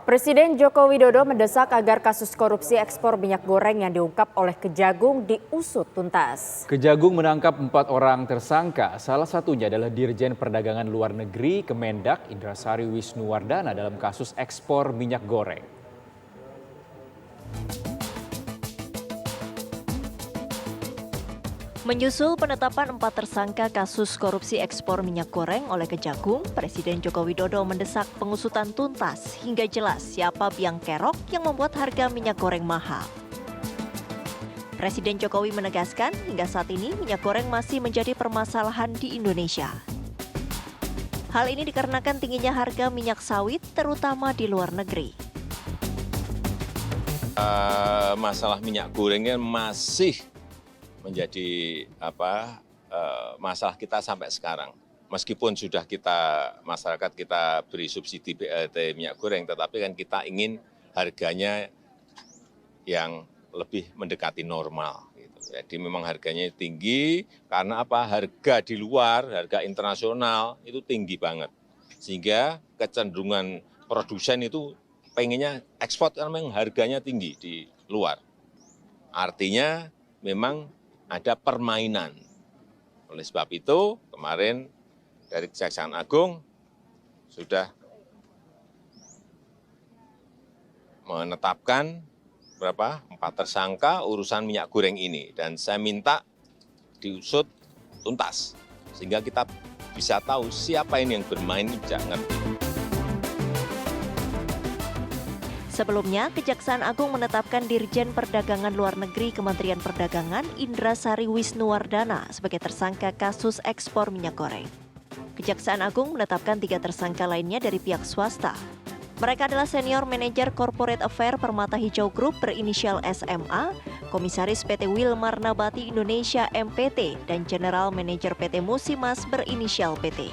Presiden Joko Widodo mendesak agar kasus korupsi ekspor minyak goreng yang diungkap oleh Kejagung diusut tuntas. Kejagung menangkap 4 orang tersangka, salah satunya adalah Dirjen Perdagangan Luar Negeri Kemendak Indrasari Wisnuwardana dalam kasus ekspor minyak goreng. Menyusul penetapan 4 tersangka kasus korupsi ekspor minyak goreng oleh Kejagung, Presiden Joko Widodo mendesak pengusutan tuntas hingga jelas siapa biang kerok yang membuat harga minyak goreng mahal. Presiden Jokowi menegaskan hingga saat ini minyak goreng masih menjadi permasalahan di Indonesia. Hal ini dikarenakan tingginya harga minyak sawit terutama di luar negeri. Masalah minyak gorengnya masih menjadi masalah kita sampai sekarang. Meskipun sudah masyarakat kita beri subsidi BLT minyak goreng, tetapi kan kita ingin harganya yang lebih mendekati normal. Gitu. Jadi memang harganya tinggi karena harga di luar, harga internasional itu tinggi banget. Sehingga kecenderungan produsen itu pengennya ekspor karena memang harganya tinggi di luar. Artinya memang ada permainan. Oleh sebab itu, kemarin dari Kejaksaan Agung sudah menetapkan 4 tersangka urusan minyak goreng ini. Dan saya minta diusut tuntas, sehingga kita bisa tahu siapa ini yang bermain, jangan ngerti. Sebelumnya, Kejaksaan Agung menetapkan Dirjen Perdagangan Luar Negeri Kementerian Perdagangan Indrasari Wisnuwardana sebagai tersangka kasus ekspor minyak goreng. Kejaksaan Agung menetapkan 3 tersangka lainnya dari pihak swasta. Mereka adalah Senior Manager Corporate Affair Permata Hijau Group berinisial SMA, Komisaris PT Wilmar Nabati Indonesia MPT, dan General Manager PT Musimas berinisial PT.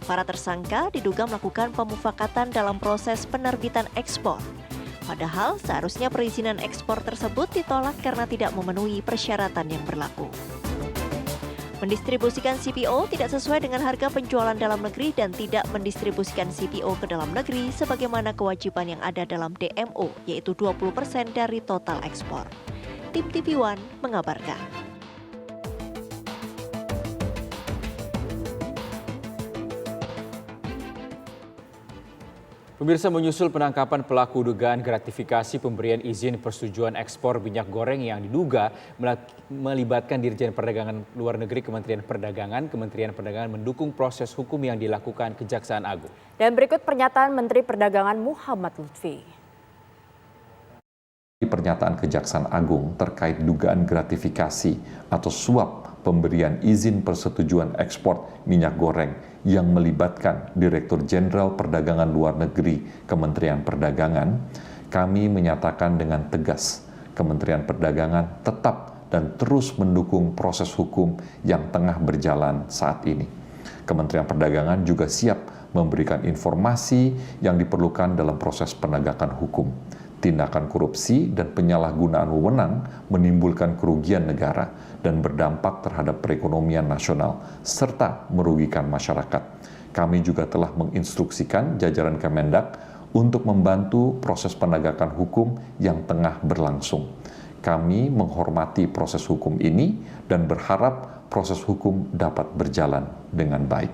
Para tersangka diduga melakukan pemufakatan dalam proses penerbitan ekspor. Padahal seharusnya perizinan ekspor tersebut ditolak karena tidak memenuhi persyaratan yang berlaku. Mendistribusikan CPO tidak sesuai dengan harga penjualan dalam negeri dan tidak mendistribusikan CPO ke dalam negeri sebagaimana kewajiban yang ada dalam DMO, yaitu 20% dari total ekspor. Tim TV One mengabarkan. Pemirsa, menyusul penangkapan pelaku dugaan gratifikasi pemberian izin persetujuan ekspor minyak goreng yang diduga melibatkan Dirjen Perdagangan Luar Negeri Kementerian Perdagangan mendukung proses hukum yang dilakukan Kejaksaan Agung. Dan berikut pernyataan Menteri Perdagangan Muhammad Lutfi. Pernyataan Kejaksaan Agung terkait dugaan gratifikasi atau suap pemberian izin persetujuan ekspor minyak goreng yang melibatkan Direktur Jenderal Perdagangan Luar Negeri Kementerian Perdagangan, kami menyatakan dengan tegas Kementerian Perdagangan tetap dan terus mendukung proses hukum yang tengah berjalan saat ini. Kementerian Perdagangan juga siap memberikan informasi yang diperlukan dalam proses penegakan hukum. Tindakan korupsi dan penyalahgunaan wewenang menimbulkan kerugian negara dan berdampak terhadap perekonomian nasional serta merugikan masyarakat. Kami juga telah menginstruksikan jajaran Kemendak untuk membantu proses penegakan hukum yang tengah berlangsung. Kami menghormati proses hukum ini dan berharap proses hukum dapat berjalan dengan baik.